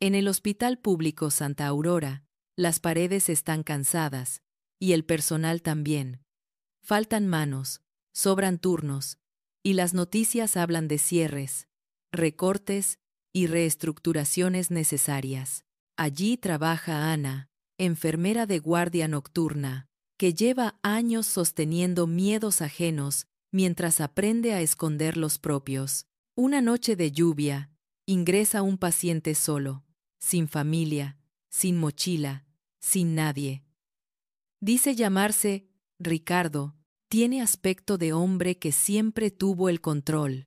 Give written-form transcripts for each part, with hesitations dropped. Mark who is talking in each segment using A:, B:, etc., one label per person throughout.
A: En el Hospital Público Santa Aurora, las paredes están cansadas, y el personal también. Faltan manos, sobran turnos, y las noticias hablan de cierres, recortes y reestructuraciones necesarias. Allí trabaja Ana, enfermera de guardia nocturna, que lleva años sosteniendo miedos ajenos mientras aprende a esconder los propios. Una noche de lluvia, ingresa un paciente solo, sin familia, sin mochila, sin nadie. Dice llamarse Ricardo, tiene aspecto de hombre que siempre tuvo el control.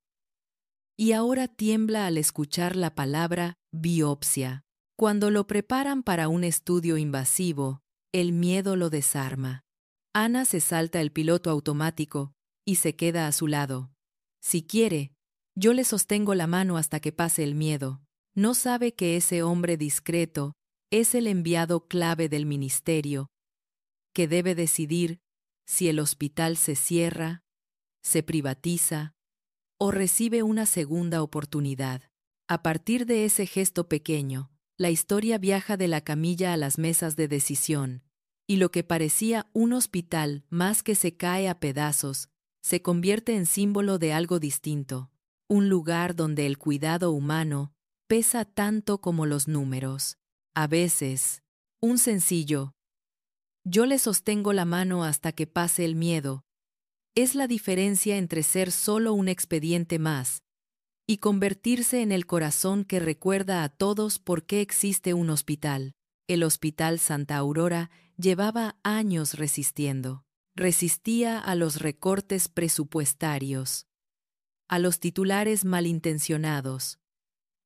A: Y ahora tiembla al escuchar la palabra biopsia. Cuando lo preparan para un estudio invasivo, el miedo lo desarma. Ana se salta el piloto automático y se queda a su lado. Si quiere, yo le sostengo la mano hasta que pase el miedo. No sabe que ese hombre discreto es el enviado clave del ministerio, que debe decidir si el hospital se cierra, se privatiza o recibe una segunda oportunidad. A partir de ese gesto pequeño, la historia viaja de la camilla a las mesas de decisión, y lo que parecía un hospital más que se cae a pedazos, se convierte en símbolo de algo distinto, un lugar donde el cuidado humano pesa tanto como los números. A veces, un sencillo "yo le sostengo la mano hasta que pase el miedo" es la diferencia entre ser solo un expediente más y convertirse en el corazón que recuerda a todos por qué existe un hospital. El Hospital Santa Aurora llevaba años resistiendo. Resistía a los recortes presupuestarios, a los titulares malintencionados,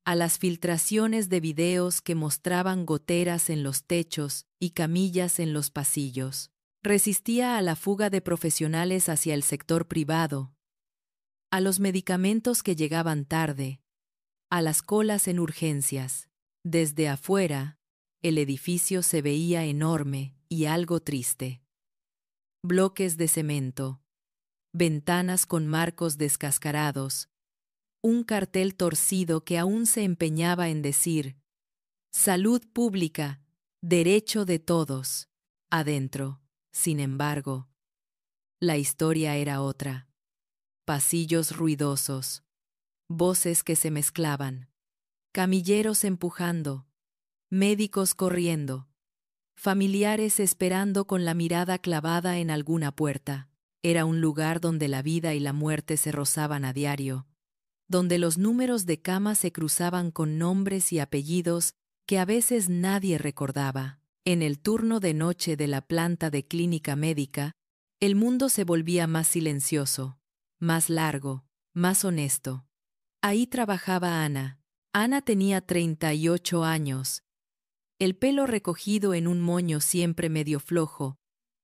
A: a las filtraciones de videos que mostraban goteras en los techos y camillas en los pasillos. Resistía a la fuga de profesionales hacia el sector privado, a los medicamentos que llegaban tarde, a las colas en urgencias. Desde afuera, el edificio se veía enorme y algo triste. Bloques de cemento, ventanas con marcos descascarados, un cartel torcido que aún se empeñaba en decir «Salud pública, derecho de todos». Adentro, sin embargo, la historia era otra. Pasillos ruidosos, voces que se mezclaban, camilleros empujando, médicos corriendo, familiares esperando con la mirada clavada en alguna puerta. Era un lugar donde la vida y la muerte se rozaban a diario, donde los números de cama se cruzaban con nombres y apellidos que a veces nadie recordaba. En el turno de noche de la planta de clínica médica, el mundo se volvía más silencioso, más largo, más honesto. Ahí trabajaba Ana. Ana tenía 38 años. El pelo recogido en un moño siempre medio flojo,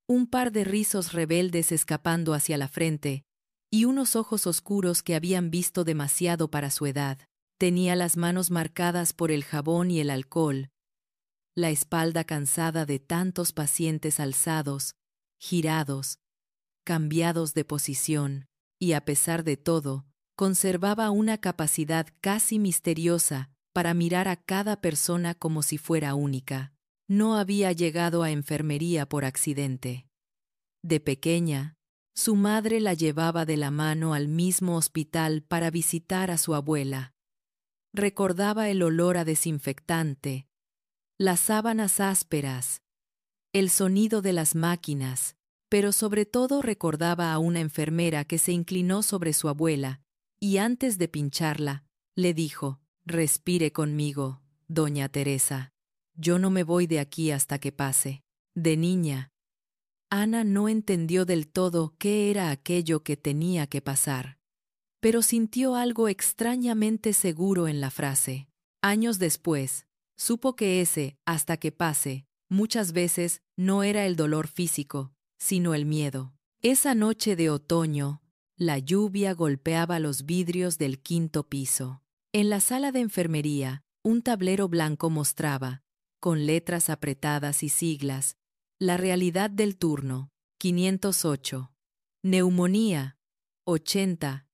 A: un par de rizos rebeldes escapando hacia la frente, y unos ojos oscuros que habían visto demasiado para su edad. Tenía las manos marcadas por el jabón y el alcohol, la espalda cansada de tantos pacientes alzados, girados, cambiados de posición, y a pesar de todo, conservaba una capacidad casi misteriosa para mirar a cada persona como si fuera única. No había llegado a enfermería por accidente. De pequeña, su madre la llevaba de la mano al mismo hospital para visitar a su abuela. Recordaba el olor a desinfectante, las sábanas ásperas, el sonido de las máquinas, pero sobre todo recordaba a una enfermera que se inclinó sobre su abuela y antes de pincharla, le dijo: «Respire conmigo, doña Teresa. Yo no me voy de aquí hasta que pase». De niña, Ana no entendió del todo qué era aquello que tenía que pasar, pero sintió algo extrañamente seguro en la frase. Años después, supo que ese «hasta que pase» muchas veces no era el dolor físico, sino el miedo. Esa noche de otoño, la lluvia golpeaba los vidrios del 5º piso. En la sala de enfermería, un tablero blanco mostraba, con letras apretadas y siglas, la realidad del turno: 508. Neumonía, 80.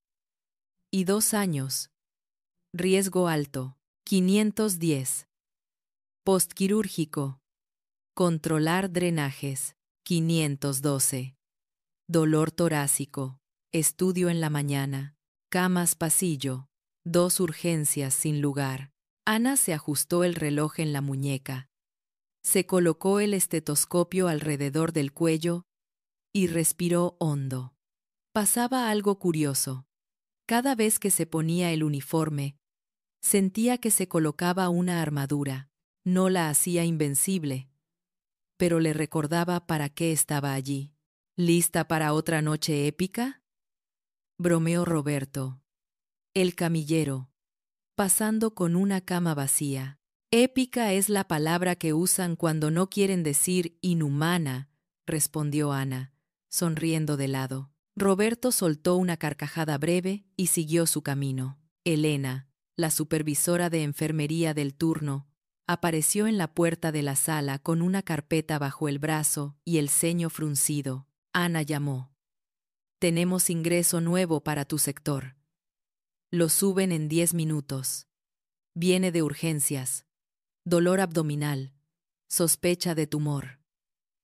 A: Y 2 años. Riesgo alto, 510. Postquirúrgico. Controlar drenajes. 512. Dolor torácico. Estudio en la mañana. Camas pasillo. 2 urgencias sin lugar. Ana se ajustó el reloj en la muñeca. Se colocó el estetoscopio alrededor del cuello y respiró hondo. Pasaba algo curioso. Cada vez que se ponía el uniforme, sentía que se colocaba una armadura. No la hacía invencible, pero le recordaba para qué estaba allí. ¿Lista para otra noche épica?, bromeó Roberto, el camillero, pasando con una cama vacía. Épica es la palabra que usan cuando no quieren decir inhumana, respondió Ana, sonriendo de lado. Roberto soltó una carcajada breve y siguió su camino. Elena, la supervisora de enfermería del turno, apareció en la puerta de la sala con una carpeta bajo el brazo y el ceño fruncido. Ana llamó. Tenemos ingreso nuevo para tu sector. Lo suben en 10 minutos. Viene de urgencias. Dolor abdominal. Sospecha de tumor.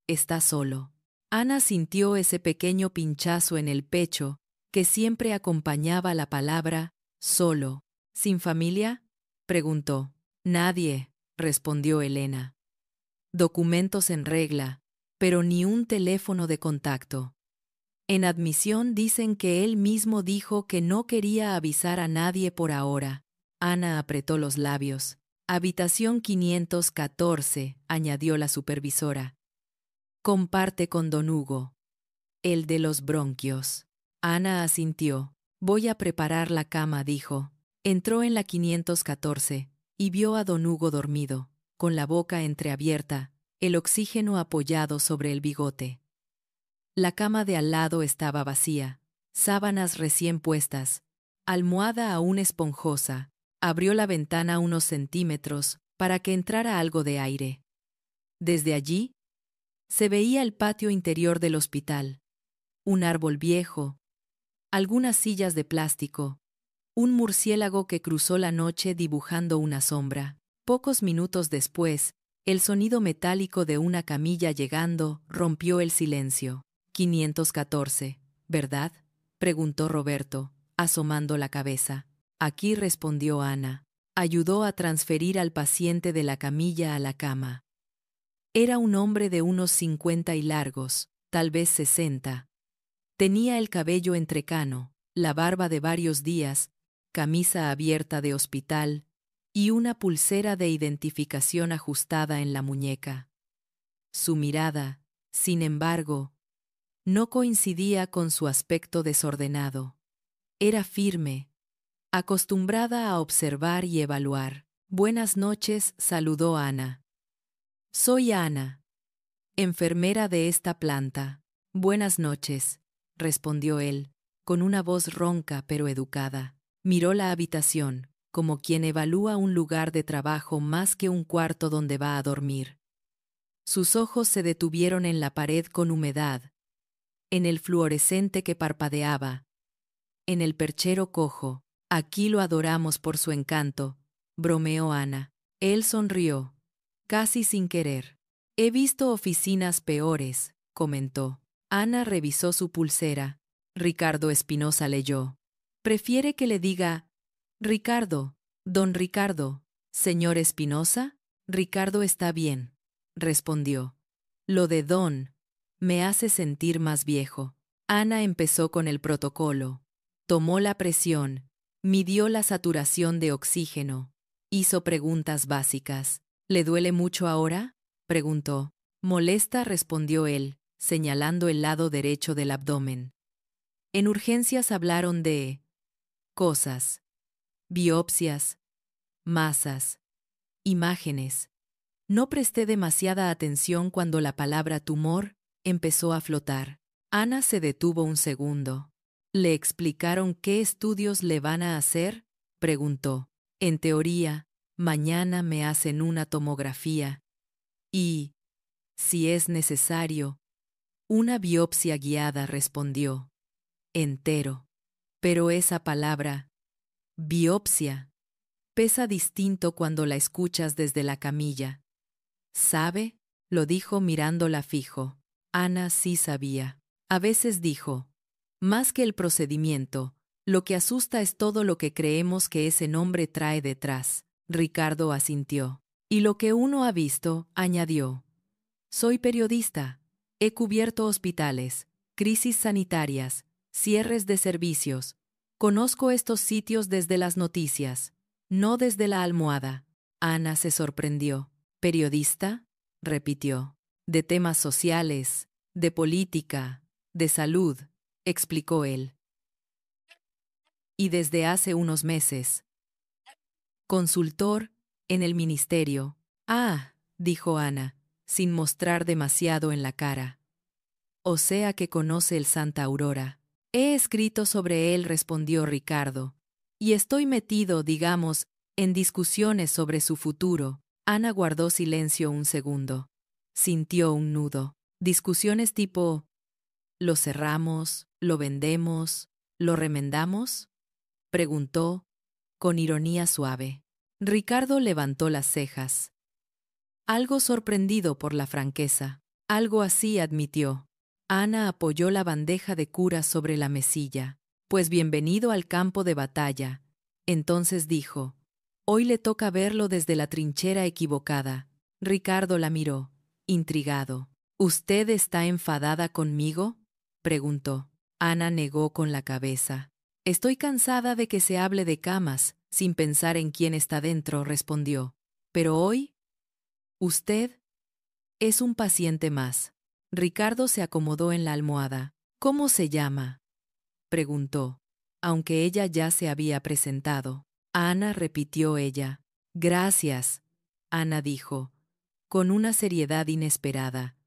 A: Está solo. Ana sintió ese pequeño pinchazo en el pecho que siempre acompañaba la palabra solo. ¿Sin familia?, preguntó. Nadie, respondió Elena. Documentos en regla, pero ni un teléfono de contacto. En admisión dicen que él mismo dijo que no quería avisar a nadie por ahora. Ana apretó los labios. Habitación 514, añadió la supervisora. Comparte con don Hugo, el de los bronquios. Ana asintió. Voy a preparar la cama, dijo. Entró en la 514 y vio a don Hugo dormido, con la boca entreabierta, el oxígeno apoyado sobre el bigote. La cama de al lado estaba vacía, sábanas recién puestas, almohada aún esponjosa. Abrió la ventana unos centímetros para que entrara algo de aire. Desde allí se veía el patio interior del hospital, un árbol viejo, algunas sillas de plástico, un murciélago que cruzó la noche dibujando una sombra. Pocos minutos después, el sonido metálico de una camilla llegando rompió el silencio. 514, ¿verdad?, preguntó Roberto, asomando la cabeza. Aquí, respondió Ana. Ayudó a transferir al paciente de la camilla a la cama. Era un hombre de unos 50 y largos, tal vez 60. Tenía el cabello entrecano, la barba de varios días, camisa abierta de hospital y una pulsera de identificación ajustada en la muñeca. Su mirada, sin embargo, no coincidía con su aspecto desordenado. Era firme, acostumbrada a observar y evaluar. Buenas noches, saludó Ana. Soy Ana, enfermera de esta planta. Buenas noches, respondió él, con una voz ronca pero educada. Miró la habitación, como quien evalúa un lugar de trabajo más que un cuarto donde va a dormir. Sus ojos se detuvieron en la pared con humedad, en el fluorescente que parpadeaba, en el perchero cojo. Aquí lo adoramos por su encanto, bromeó Ana. Él sonrió, casi sin querer. He visto oficinas peores, comentó. Ana revisó su pulsera. Ricardo Espinosa leyó. ¿Prefiere que le diga Ricardo, don Ricardo, señor Espinosa? Ricardo está bien, respondió. Lo de don me hace sentir más viejo. Ana empezó con el protocolo. Tomó la presión, midió la saturación de oxígeno, hizo preguntas básicas. ¿Le duele mucho ahora?, preguntó. Molesta, respondió él, señalando el lado derecho del abdomen. En urgencias hablaron de cosas, biopsias, masas, imágenes. No presté demasiada atención cuando la palabra tumor empezó a flotar. Ana se detuvo un segundo. ¿Le explicaron qué estudios le van a hacer?, preguntó. En teoría, mañana me hacen una tomografía. Y, si es necesario, una biopsia guiada, respondió. Entero. Pero esa palabra, biopsia, pesa distinto cuando la escuchas desde la camilla. ¿Sabe? Lo dijo mirándola fijo. Ana sí sabía. A veces dijo, más que el procedimiento, lo que asusta es todo lo que creemos que ese nombre trae detrás. Ricardo asintió. Y lo que uno ha visto, añadió. Soy periodista. He cubierto hospitales, crisis sanitarias, cierres de servicios. Conozco estos sitios desde las noticias, no desde la almohada. Ana se sorprendió. ¿Periodista? Repitió. De temas sociales, de política, de salud, explicó él. Y desde hace unos meses. Consultor en el ministerio. Ah, dijo Ana, sin mostrar demasiado en la cara. O sea que conoce el Santa Aurora. He escrito sobre él, respondió Ricardo. Y estoy metido, digamos, en discusiones sobre su futuro. Ana guardó silencio un segundo. Sintió un nudo. Discusiones tipo, ¿lo cerramos? ¿Lo vendemos? ¿Lo remendamos? Preguntó, con ironía suave. Ricardo levantó las cejas. Algo sorprendido por la franqueza. Algo así admitió. Ana apoyó la bandeja de curas sobre la mesilla. Pues bienvenido al campo de batalla. Entonces dijo, hoy le toca verlo desde la trinchera equivocada. Ricardo la miró, intrigado. ¿Usted está enfadada conmigo? Preguntó. Ana negó con la cabeza. Estoy cansada de que se hable de camas, sin pensar en quién está dentro, respondió. Pero hoy, usted es un paciente más. Ricardo se acomodó en la almohada. ¿Cómo se llama? Preguntó, aunque ella ya se había presentado. Ana, repitió ella. Gracias, Ana dijo, con una seriedad inesperada.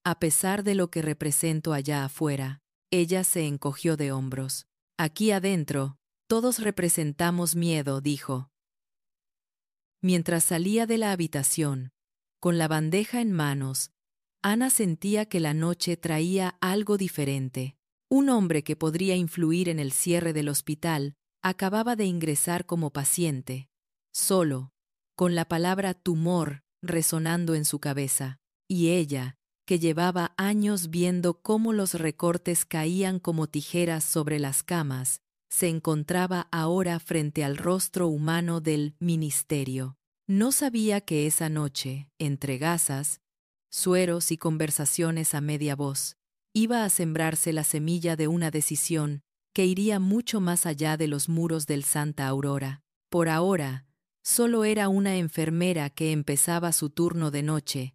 A: A pesar de lo que represento allá afuera, ella se encogió de hombros. Aquí adentro, todos representamos miedo, dijo. Mientras salía de la habitación, con la bandeja en manos, Ana sentía que la noche traía algo diferente. Un hombre que podría influir en el cierre del hospital acababa de ingresar como paciente, solo, con la palabra tumor resonando en su cabeza, y ella, que llevaba años viendo cómo los recortes caían como tijeras sobre las camas, se encontraba ahora frente al rostro humano del ministerio. No sabía que esa noche, entre gasas, sueros y conversaciones a media voz, iba a sembrarse la semilla de una decisión que iría mucho más allá de los muros del Santa Aurora. Por ahora, solo era una enfermera que empezaba su turno de noche,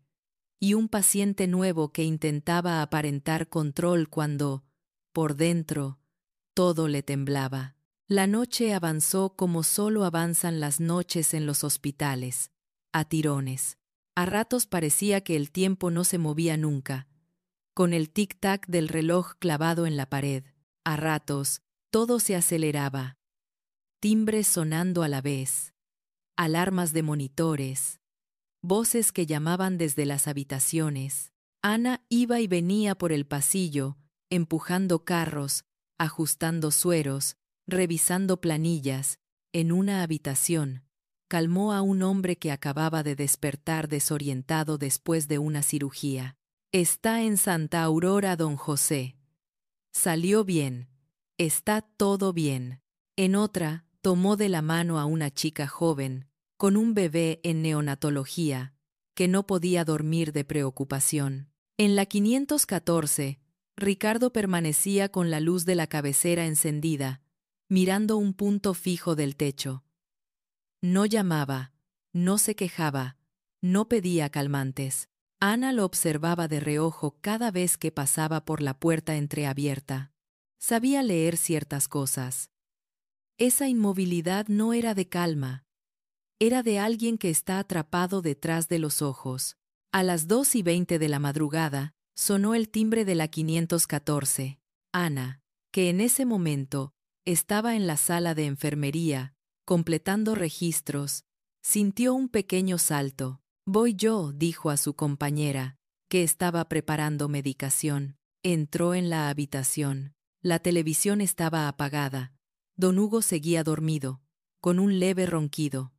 A: y un paciente nuevo que intentaba aparentar control cuando, por dentro, todo le temblaba. La noche avanzó como solo avanzan las noches en los hospitales, a tirones. A ratos parecía que el tiempo no se movía nunca, con el tic-tac del reloj clavado en la pared. A ratos, todo se aceleraba. Timbres sonando a la vez, alarmas de monitores, voces que llamaban desde las habitaciones. Ana iba y venía por el pasillo, empujando carros, ajustando sueros, revisando planillas. En una habitación, calmó a un hombre que acababa de despertar desorientado después de una cirugía. Está en Santa Aurora, don José. Salió bien. Está todo bien. En otra, tomó de la mano a una chica joven, con un bebé en neonatología, que no podía dormir de preocupación. En la 514, Ricardo permanecía con la luz de la cabecera encendida, mirando un punto fijo del techo. No llamaba, no se quejaba, no pedía calmantes. Ana lo observaba de reojo cada vez que pasaba por la puerta entreabierta. Sabía leer ciertas cosas. Esa inmovilidad no era de calma. Era de alguien que está atrapado detrás de los ojos. A las 2:20 de la madrugada, sonó el timbre de la 514. Ana, que en ese momento estaba en la sala de enfermería, completando registros, sintió un pequeño salto. Voy yo, dijo a su compañera, que estaba preparando medicación. Entró en la habitación. La televisión estaba apagada. Don Hugo seguía dormido, con un leve ronquido.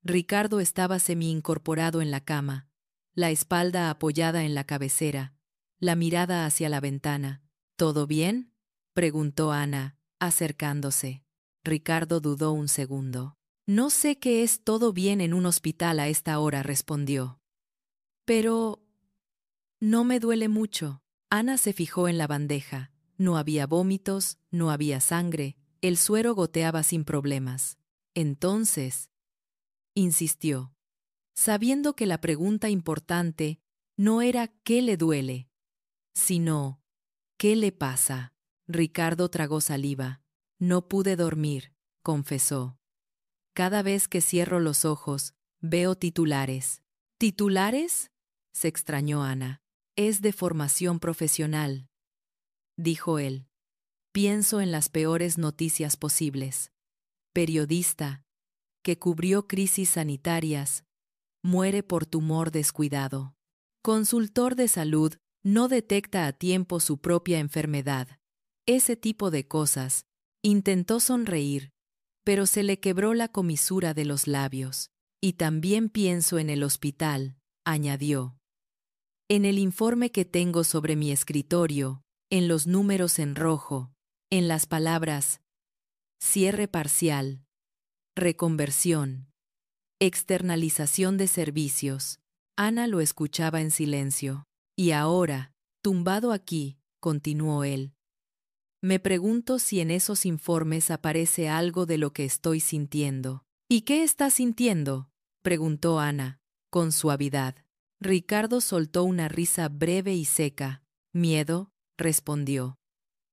A: Ricardo estaba semi-incorporado en la cama, la espalda apoyada en la cabecera, la mirada hacia la ventana. ¿Todo bien?, preguntó Ana, acercándose. Ricardo dudó un segundo. No sé qué es todo bien en un hospital a esta hora, respondió. Pero no me duele mucho. Ana se fijó en la bandeja. No había vómitos, no había sangre, el suero goteaba sin problemas. Entonces, insistió, sabiendo que la pregunta importante no era ¿qué le duele?, sino ¿qué le pasa? Ricardo tragó saliva. No pude dormir, confesó. Cada vez que cierro los ojos, veo titulares. ¿Titulares?, se extrañó Ana. Es de formación profesional, dijo él. Pienso en las peores noticias posibles. Periodista, que cubrió crisis sanitarias, muere por tumor descuidado. Consultor de salud, no detecta a tiempo su propia enfermedad. Ese tipo de cosas. Intentó sonreír, pero se le quebró la comisura de los labios. Y también pienso en el hospital, añadió. En el informe que tengo sobre mi escritorio, en los números en rojo, en las palabras cierre parcial, reconversión, externalización de servicios. Ana lo escuchaba en silencio. Y ahora, tumbado aquí, continuó él, me pregunto si en esos informes aparece algo de lo que estoy sintiendo. ¿Y qué estás sintiendo?, preguntó Ana, con suavidad. Ricardo soltó una risa breve y seca. Miedo, respondió.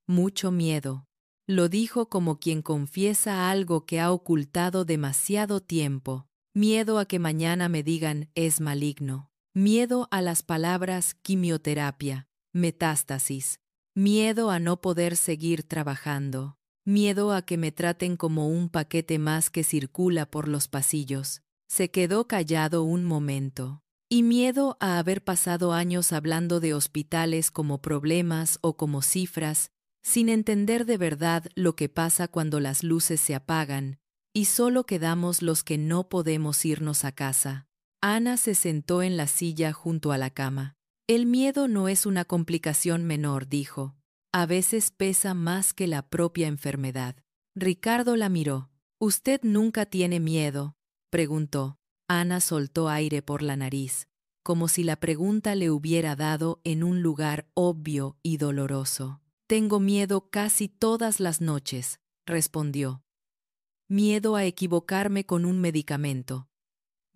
A: Mucho miedo. Lo dijo como quien confiesa algo que ha ocultado demasiado tiempo. Miedo a que mañana me digan es maligno. Miedo a las palabras quimioterapia, metástasis. Miedo a no poder seguir trabajando. Miedo a que me traten como un paquete más que circula por los pasillos. Se quedó callado un momento. Y miedo a haber pasado años hablando de hospitales como problemas o como cifras, sin entender de verdad lo que pasa cuando las luces se apagan, y solo quedamos los que no podemos irnos a casa. Ana se sentó en la silla junto a la cama. El miedo no es una complicación menor, dijo. A veces pesa más que la propia enfermedad. Ricardo la miró. ¿Usted nunca tiene miedo?, preguntó. Ana soltó aire por la nariz, como si la pregunta le hubiera dado en un lugar obvio y doloroso. Tengo miedo casi todas las noches, respondió. Miedo a equivocarme con un medicamento.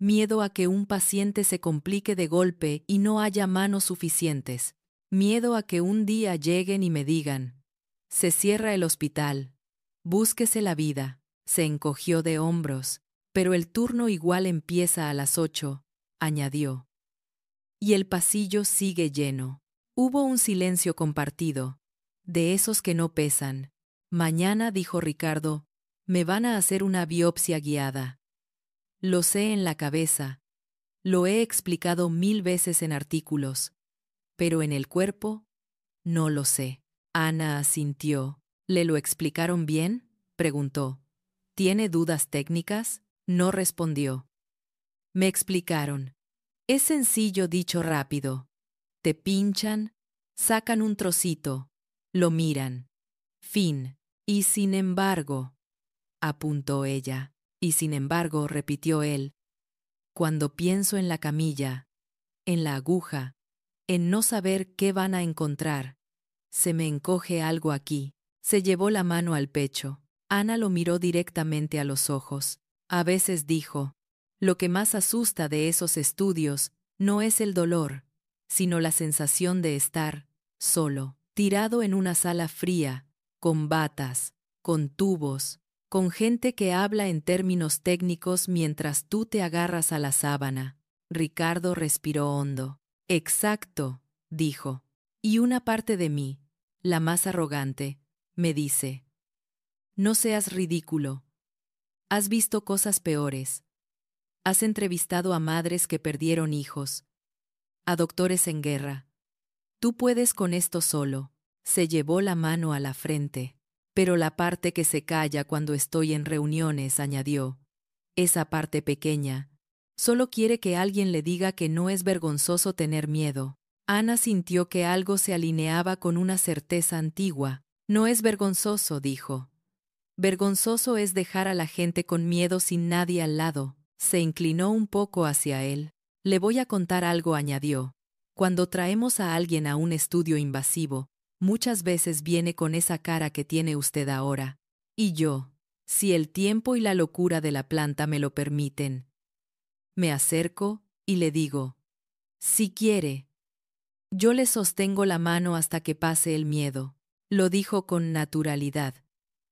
A: Miedo a que un paciente se complique de golpe y no haya manos suficientes. Miedo a que un día lleguen y me digan, se cierra el hospital, búsquese la vida. Se encogió de hombros. Pero el turno igual empieza a las 8, añadió. Y el pasillo sigue lleno. Hubo un silencio compartido, de esos que no pesan. Mañana, dijo Ricardo, me van a hacer una biopsia guiada. Lo sé en la cabeza, lo he explicado 1000 veces en artículos, pero en el cuerpo, no lo sé. Ana asintió. ¿Le lo explicaron bien?, preguntó. ¿Tiene dudas técnicas? No respondió. Me explicaron. Es sencillo dicho rápido. Te pinchan, sacan un trocito, lo miran. Fin. Y sin embargo, apuntó ella. Y sin embargo, repitió él, cuando pienso en la camilla, en la aguja, en no saber qué van a encontrar, se me encoge algo aquí. Se llevó la mano al pecho. Ana lo miró directamente a los ojos. A veces dijo, lo que más asusta de esos estudios no es el dolor, sino la sensación de estar solo, tirado en una sala fría, con batas, con tubos, con gente que habla en términos técnicos mientras tú te agarras a la sábana. Ricardo respiró hondo. Exacto, dijo. Y una parte de mí, la más arrogante, me dice, no seas ridículo. Has visto cosas peores. Has entrevistado a madres que perdieron hijos, a doctores en guerra. Tú puedes con esto solo. Se llevó la mano a la frente. Pero la parte que se calla cuando estoy en reuniones, añadió. esa parte pequeña. Solo quiere que alguien le diga que no es vergonzoso tener miedo. Ana sintió que algo se alineaba con una certeza antigua. No es vergonzoso, dijo. Vergonzoso es dejar a la gente con miedo sin nadie al lado. Se inclinó un poco hacia él. Le voy a contar algo, añadió. Cuando traemos a alguien a un estudio invasivo, muchas veces viene con esa cara que tiene usted ahora. Y yo, si el tiempo y la locura de la planta me lo permiten, me acerco y le digo, si quiere, yo le sostengo la mano hasta que pase el miedo. Lo dijo con naturalidad,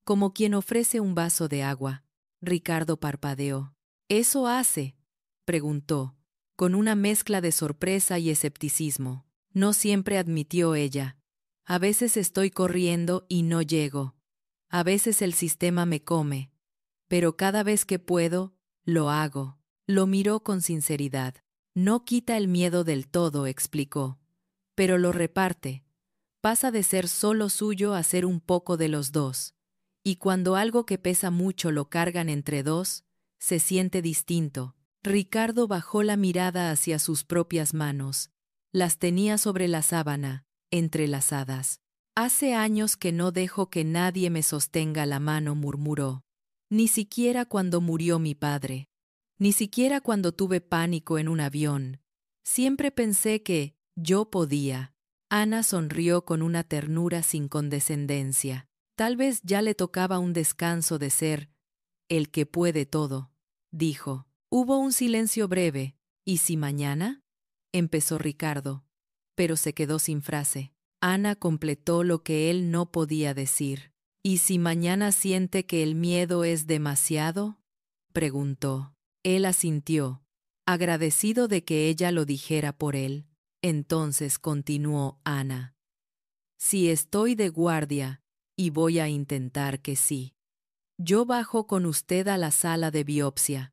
A: como quien ofrece un vaso de agua. Ricardo parpadeó. ¿Eso hace?, preguntó, con una mezcla de sorpresa y escepticismo. No siempre, admitió ella. A veces estoy corriendo y no llego. A veces el sistema me come. Pero cada vez que puedo, lo hago. Lo miró con sinceridad. No quita el miedo del todo, explicó. Pero lo reparte. Pasa de ser solo suyo a ser un poco de los dos. Y cuando algo que pesa mucho lo cargan entre dos, se siente distinto. Ricardo bajó la mirada hacia sus propias manos. Las tenía sobre la sábana, entrelazadas. Hace años que no dejo que nadie me sostenga la mano, murmuró. Ni siquiera cuando murió mi padre. Ni siquiera cuando tuve pánico en un avión. Siempre pensé que yo podía. Ana sonrió con una ternura sin condescendencia. Tal vez ya le tocaba un descanso de ser el que puede todo, dijo. Hubo un silencio breve. ¿Y si mañana?, empezó Ricardo, pero se quedó sin frase. Ana completó lo que él no podía decir. ¿Y si mañana siente que el miedo es demasiado?, preguntó. Él asintió, agradecido de que ella lo dijera por él. Entonces continuó Ana. Si estoy de guardia, y voy a intentar que sí. Yo bajo con usted a la sala de biopsia.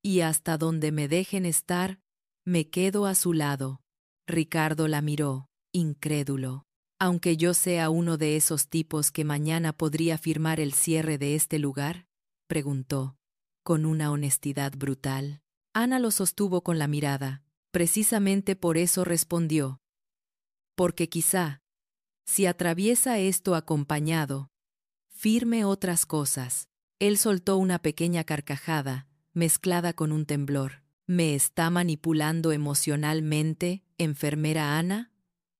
A: Y hasta donde me dejen estar, me quedo a su lado. Ricardo la miró, incrédulo. Aunque yo sea uno de esos tipos que mañana podría firmar el cierre de este lugar, preguntó, con una honestidad brutal. Ana lo sostuvo con la mirada. Precisamente por eso respondió. Porque quizá, si atraviesa esto acompañado, firme otras cosas. Él soltó una pequeña carcajada, mezclada con un temblor. ¿Me está manipulando emocionalmente, enfermera Ana?,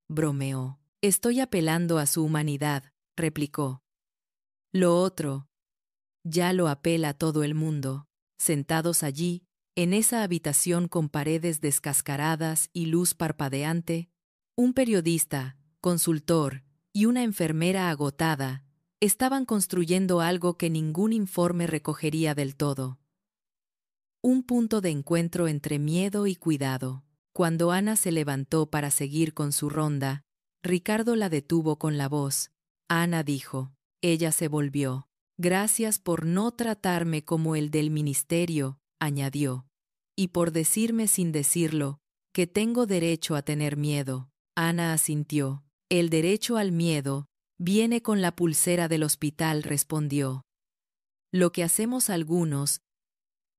A: bromeó. Estoy apelando a su humanidad, replicó. Lo otro, ya lo apela todo el mundo. Sentados allí, en esa habitación con paredes descascaradas y luz parpadeante, un periodista, consultor y una enfermera agotada estaban construyendo algo que ningún informe recogería del todo. Un punto de encuentro entre miedo y cuidado. Cuando Ana se levantó para seguir con su ronda, Ricardo la detuvo con la voz. Ana dijo. Ella se volvió. Gracias por no tratarme como el del ministerio, añadió. Y por decirme sin decirlo, que tengo derecho a tener miedo. Ana asintió. El derecho al miedo viene con la pulsera del hospital, respondió. Lo que hacemos algunos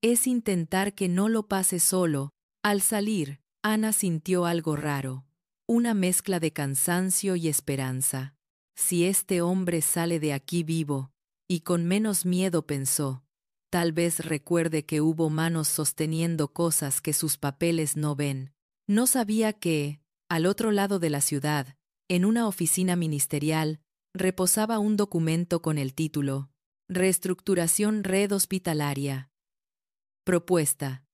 A: es intentar que no lo pase solo. Al salir, Ana sintió algo raro, una mezcla de cansancio y esperanza. Si este hombre sale de aquí vivo, y con menos miedo, pensó, tal vez recuerde que hubo manos sosteniendo cosas que sus papeles no ven. No sabía que, al otro lado de la ciudad, en una oficina ministerial, reposaba un documento con el título Reestructuración Red Hospitalaria. Propuesta.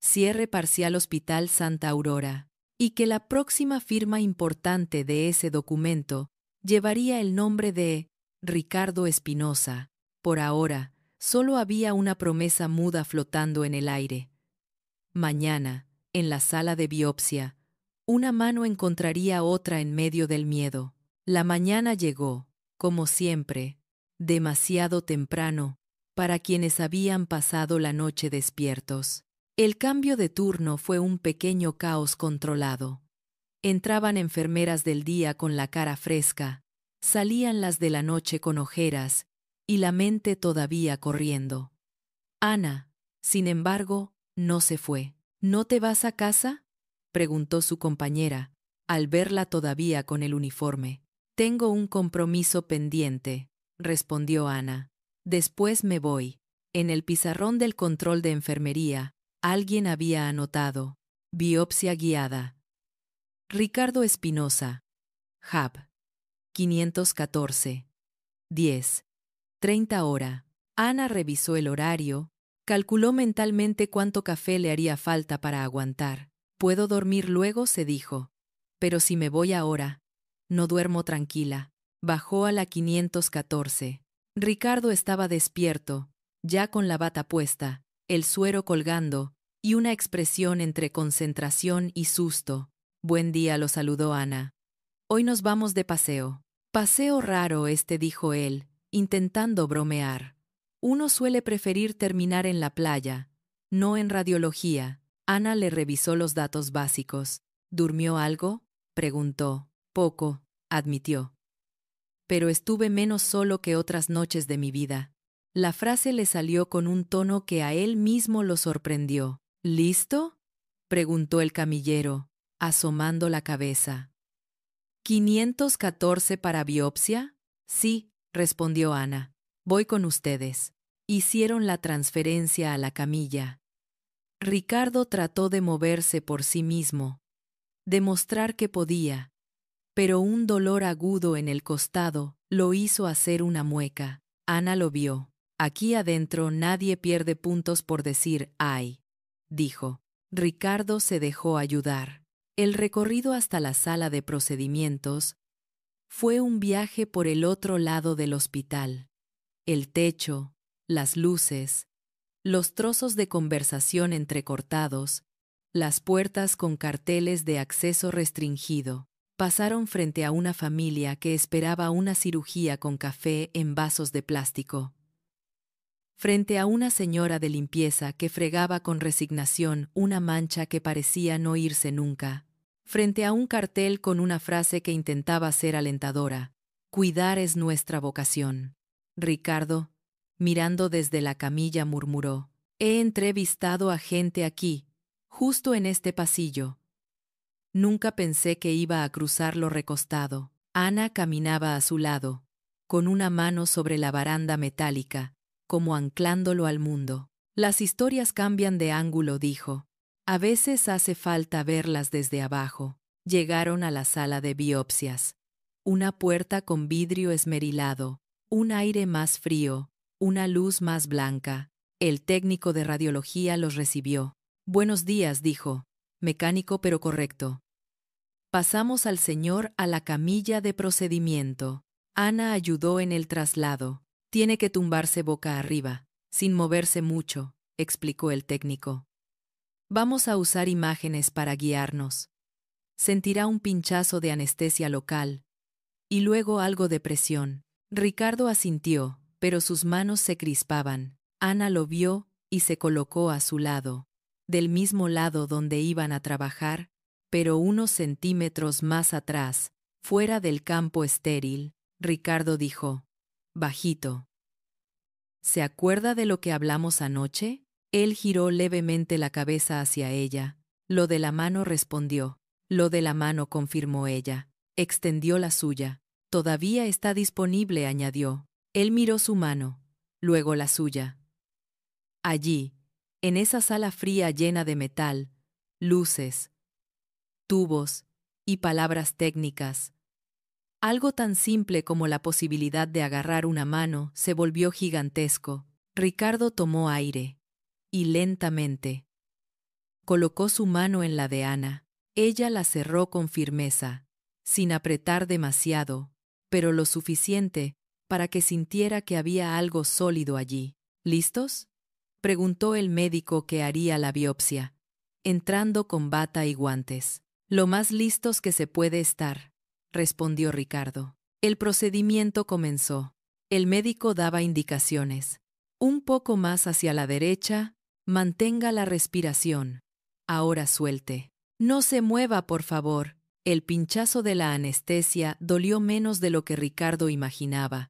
A: Cierre parcial Hospital Santa Aurora. Y que la próxima firma importante de ese documento llevaría el nombre de Ricardo Espinosa. Por ahora, solo había una promesa muda flotando en el aire. Mañana, en la sala de biopsia, una mano encontraría otra en medio del miedo. La mañana llegó, como siempre, demasiado temprano para quienes habían pasado la noche despiertos. El cambio de turno fue un pequeño caos controlado. Entraban enfermeras del día con la cara fresca, salían las de la noche con ojeras y la mente todavía corriendo. Ana, Sin embargo, no se fue. ¿No te vas a casa?, preguntó su compañera, al verla todavía con el uniforme. Tengo un compromiso pendiente, respondió Ana. Después me voy. En el pizarrón del control de enfermería, alguien había anotado: biopsia guiada. Ricardo Espinosa. Hub. 514. 10:30 hora. Ana revisó el horario, calculó mentalmente cuánto café le haría falta para aguantar. Puedo dormir luego, se dijo. Pero si me voy ahora, no duermo tranquila. Bajó a la 514. Ricardo estaba despierto, ya con la bata puesta, el suero colgando, y una expresión entre concentración y susto. Buen día, lo saludó Ana. Hoy nos vamos de paseo. Paseo raro este, dijo él, intentando bromear. Uno suele preferir terminar en la playa, no en radiología. Ana le revisó los datos básicos. ¿Durmió algo?, preguntó. Poco, admitió. Pero estuve menos solo que otras noches de mi vida. La frase le salió con un tono que a él mismo lo sorprendió. ¿Listo?, preguntó el camillero, asomando la cabeza. ¿514 para biopsia? Sí, respondió Ana. Voy con ustedes. Hicieron la transferencia a la camilla. Ricardo trató de moverse por sí mismo, demostrar que podía, pero un dolor agudo en el costado lo hizo hacer una mueca. Ana lo vio. Aquí adentro nadie pierde puntos por decir «ay», dijo. Ricardo se dejó ayudar. El recorrido hasta la sala de procedimientos fue un viaje por el otro lado del hospital. El techo, las luces, los trozos de conversación entrecortados, las puertas con carteles de acceso restringido. Pasaron frente a una familia que esperaba una cirugía con café en vasos de plástico. Frente a una señora de limpieza que fregaba con resignación una mancha que parecía no irse nunca. Frente a un cartel con una frase que intentaba ser alentadora: «Cuidar es nuestra vocación». Ricardo, mirando desde la camilla, murmuró: «He entrevistado a gente aquí, justo en este pasillo. Nunca pensé que iba a cruzarlo recostado». Ana caminaba a su lado, con una mano sobre la baranda metálica, como anclándolo al mundo. «Las historias cambian de ángulo», dijo. «A veces hace falta verlas desde abajo». Llegaron a la sala de biopsias. Una puerta con vidrio esmerilado, un aire más frío, una luz más blanca. El técnico de radiología los recibió. «Buenos días», dijo. «Mecánico pero correcto». Pasamos al señor a la camilla de procedimiento. Ana ayudó en el traslado. «Tiene que tumbarse boca arriba, sin moverse mucho», explicó el técnico. «Vamos a usar imágenes para guiarnos. Sentirá un pinchazo de anestesia local y luego algo de presión». Ricardo asintió, pero sus manos se crispaban. Ana lo vio y se colocó a su lado, del mismo lado donde iban a trabajar, pero unos centímetros más atrás, fuera del campo estéril. Ricardo dijo, bajito: «¿Se acuerda de lo que hablamos anoche?». Él giró levemente la cabeza hacia ella. «Lo de la mano», respondió. «Lo de la mano», confirmó ella. Extendió la suya. «Todavía está disponible», añadió. Él miró su mano, luego la suya. Allí, en esa sala fría llena de metal, luces, tubos y palabras técnicas, algo tan simple como la posibilidad de agarrar una mano se volvió gigantesco. Ricardo tomó aire y lentamente colocó su mano en la de Ana. Ella la cerró con firmeza, sin apretar demasiado, pero lo suficiente para que sintiera que había algo sólido allí. «¿Listos?», preguntó el médico que haría la biopsia, entrando con bata y guantes. «Lo más listos que se puede estar», respondió Ricardo. El procedimiento comenzó. El médico daba indicaciones. «Un poco más hacia la derecha, mantenga la respiración. Ahora suelte. No se mueva, por favor». El pinchazo de la anestesia dolió menos de lo que Ricardo imaginaba,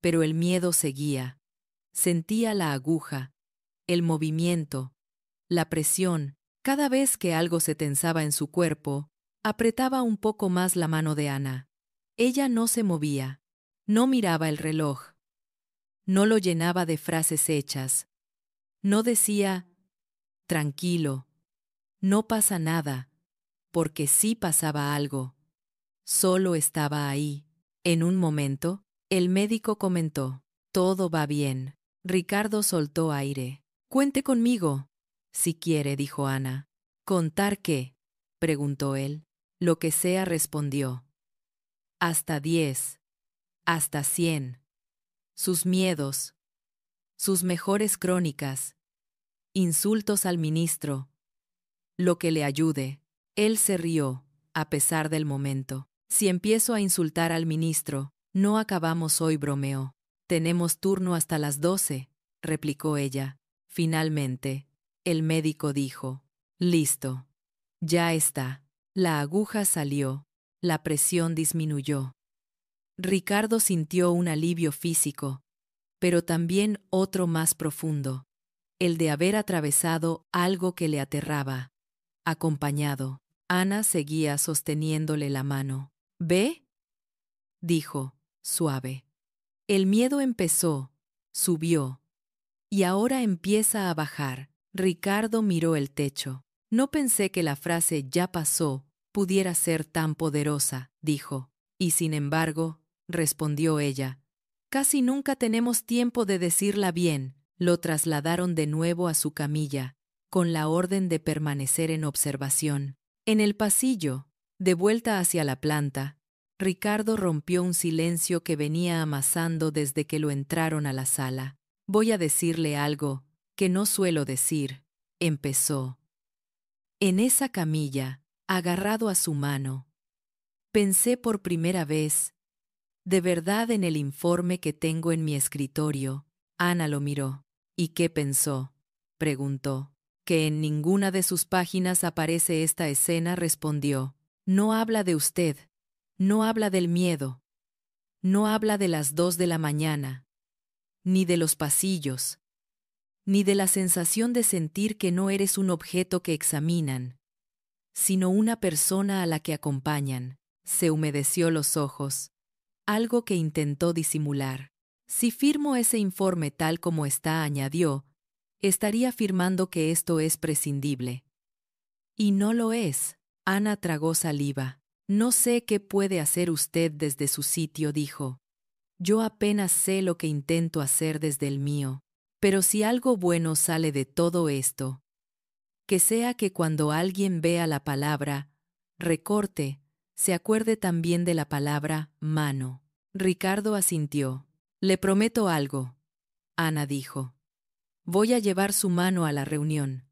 A: pero el miedo seguía. Sentía la aguja, el movimiento, la presión. Cada vez que algo se tensaba en su cuerpo, apretaba un poco más la mano de Ana. Ella no se movía, no miraba el reloj, no lo llenaba de frases hechas, no decía, tranquilo, no pasa nada, porque sí pasaba algo. Solo estaba ahí. En un momento, el médico comentó, todo va bien. Ricardo soltó aire. Cuente conmigo. Si quiere, dijo Ana. ¿Contar qué? Preguntó él. Lo que sea, respondió. Hasta 10. Hasta 100. Sus miedos. Sus mejores crónicas. Insultos al ministro. Lo que le ayude. Él se rió, a pesar del momento. Si empiezo a insultar al ministro, no acabamos hoy, bromeó. Tenemos turno hasta las 12, replicó ella. Finalmente, el médico dijo, listo. Ya está. La aguja salió. La presión disminuyó. Ricardo sintió un alivio físico, pero también otro más profundo, el de haber atravesado algo que le aterraba. Acompañado, Ana seguía sosteniéndole la mano. ¿Ve? Dijo, suave. El miedo empezó, subió, y ahora empieza a bajar. Ricardo miró el techo. No pensé que la frase ya pasó pudiera ser tan poderosa, dijo. Y sin embargo, respondió ella, casi nunca tenemos tiempo de decirla bien. Lo trasladaron de nuevo a su camilla, con la orden de permanecer en observación. En el pasillo, de vuelta hacia la planta, Ricardo rompió un silencio que venía amasando desde que lo entraron a la sala. Voy a decirle algo que no suelo decir, empezó. En esa camilla, agarrado a su mano, pensé por primera vez, de verdad, en el informe que tengo en mi escritorio. Ana lo miró. ¿Y qué pensó? Preguntó. Que en ninguna de sus páginas aparece esta escena, respondió. No habla de usted. No habla del miedo. No habla de las 2 de la mañana. Ni de los pasillos. Ni de la sensación de sentir que no eres un objeto que examinan, sino una persona a la que acompañan. Se humedeció los ojos, algo que intentó disimular. Si firmo ese informe tal como está, añadió, estaría afirmando que esto es prescindible. Y no lo es. Ana tragó saliva. No sé qué puede hacer usted desde su sitio, dijo. Yo apenas sé lo que intento hacer desde el mío. Pero si algo bueno sale de todo esto, que sea que cuando alguien vea la palabra recorte, se acuerde también de la palabra mano. Ricardo asintió. Le prometo algo, Ana dijo. Voy a llevar su mano a la reunión,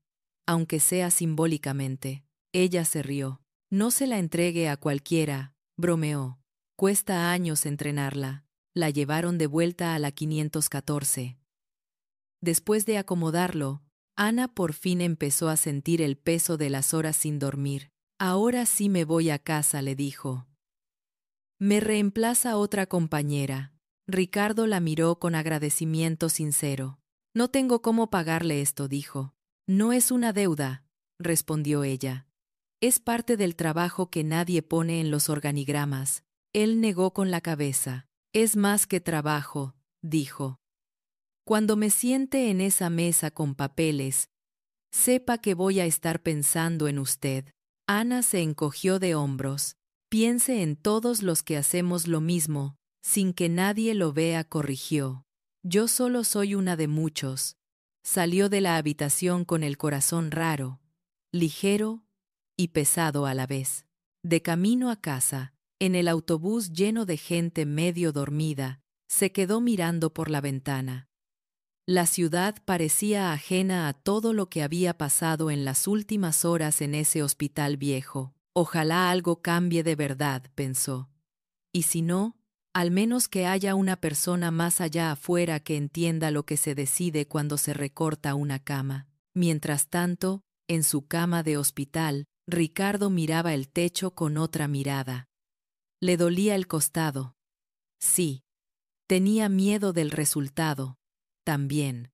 A: aunque sea simbólicamente. Ella se rió. No se la entregue a cualquiera, bromeó. Cuesta años entrenarla. La llevaron de vuelta a la 514. Después de acomodarlo, Ana por fin empezó a sentir el peso de las horas sin dormir. Ahora sí me voy a casa, le dijo. Me reemplaza otra compañera. Ricardo la miró con agradecimiento sincero. No tengo cómo pagarle esto, dijo. No es una deuda, respondió ella. Es parte del trabajo que nadie pone en los organigramas. Él negó con la cabeza. Es más que trabajo, dijo. Cuando me siente en esa mesa con papeles, sepa que voy a estar pensando en usted. Ana se encogió de hombros. Piense en todos los que hacemos lo mismo, sin que nadie lo vea, corrigió. Yo solo soy una de muchos. Salió de la habitación con el corazón raro, ligero y pesado a la vez. De camino a casa, en el autobús lleno de gente medio dormida, se quedó mirando por la ventana. La ciudad parecía ajena a todo lo que había pasado en las últimas horas en ese hospital viejo. Ojalá algo cambie de verdad, pensó. Y si no, al menos que haya una persona más allá afuera que entienda lo que se decide cuando se recorta una cama. Mientras tanto, en su cama de hospital, Ricardo miraba el techo con otra mirada. Le dolía el costado. Sí. Tenía miedo del resultado. También.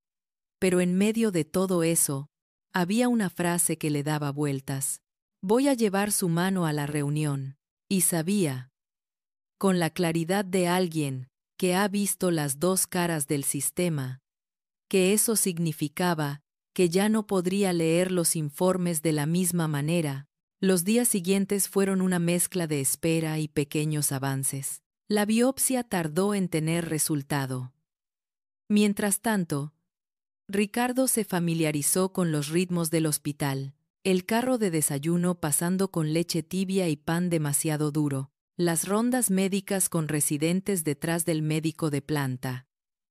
A: Pero en medio de todo eso, había una frase que le daba vueltas. Voy a llevar su mano a la reunión. Y sabía, con la claridad de alguien que ha visto las dos caras del sistema, que eso significaba que ya no podría leer los informes de la misma manera. Los días siguientes fueron una mezcla de espera y pequeños avances. La biopsia tardó en tener resultado. Mientras tanto, Ricardo se familiarizó con los ritmos del hospital. El carro de desayuno pasando con leche tibia y pan demasiado duro. Las rondas médicas con residentes detrás del médico de planta.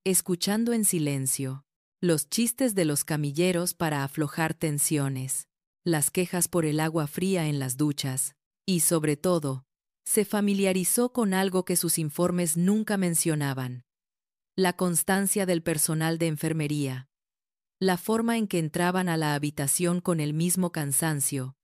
A: Escuchando en silencio. Los chistes de los camilleros para aflojar tensiones. Las quejas por el agua fría en las duchas. Y sobre todo, se familiarizó con algo que sus informes nunca mencionaban. La constancia del personal de enfermería. La forma en que entraban a la habitación con el mismo cansancio.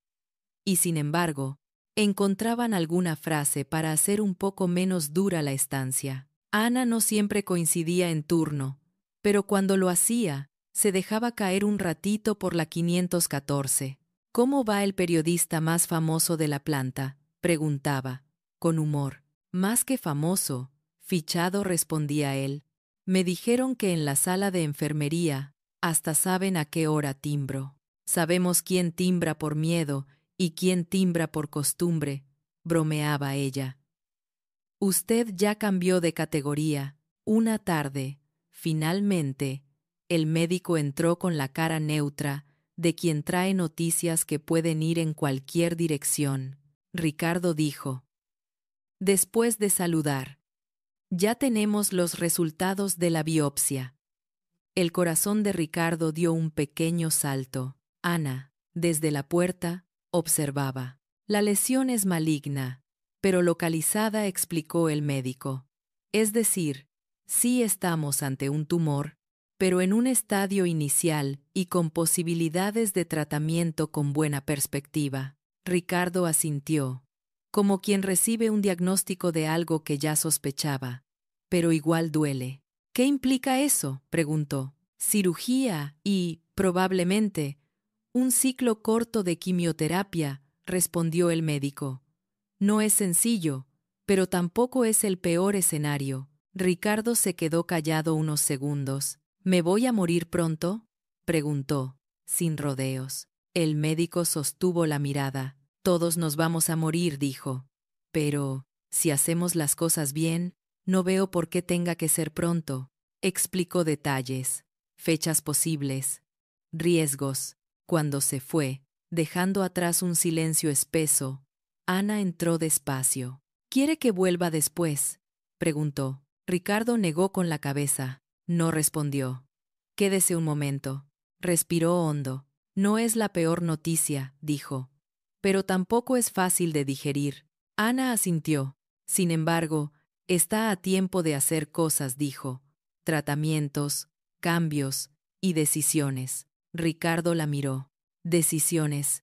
A: Y sin embargo, encontraban alguna frase para hacer un poco menos dura la estancia. Ana no siempre coincidía en turno, pero cuando lo hacía, se dejaba caer un ratito por la 514. ¿Cómo va el periodista más famoso de la planta?, preguntaba, con humor. Más que famoso, fichado, respondía él. Me dijeron que en la sala de enfermería hasta saben a qué hora timbro. Sabemos quién timbra por miedo y quién timbra por costumbre, bromeaba ella. Usted ya cambió de categoría. Una tarde, finalmente, el médico entró con la cara neutra de quien trae noticias que pueden ir en cualquier dirección. Ricardo dijo. Después de saludar. Ya tenemos los resultados de la biopsia. El corazón de Ricardo dio un pequeño salto. Ana, desde la puerta, observaba. La lesión es maligna, pero localizada, explicó el médico. Es decir, sí estamos ante un tumor, pero en un estadio inicial y con posibilidades de tratamiento con buena perspectiva. Ricardo asintió, como quien recibe un diagnóstico de algo que ya sospechaba. Pero igual duele. ¿Qué implica eso?, preguntó. Cirugía y, probablemente, un ciclo corto de quimioterapia, respondió el médico. No es sencillo, pero tampoco es el peor escenario. Ricardo se quedó callado unos segundos. ¿Me voy a morir pronto?, preguntó, sin rodeos. El médico sostuvo la mirada. Todos nos vamos a morir, dijo. Pero, si hacemos las cosas bien, no veo por qué tenga que ser pronto. Explicó detalles, fechas posibles, riesgos. Cuando se fue, dejando atrás un silencio espeso, Ana entró despacio. ¿Quiere que vuelva después?, preguntó. Ricardo negó con la cabeza. No respondió. Quédese un momento. Respiró hondo. No es la peor noticia, dijo. Pero tampoco es fácil de digerir. Ana asintió. Sin embargo, está a tiempo de hacer cosas, dijo. Tratamientos, cambios y decisiones. Ricardo la miró. Decisiones,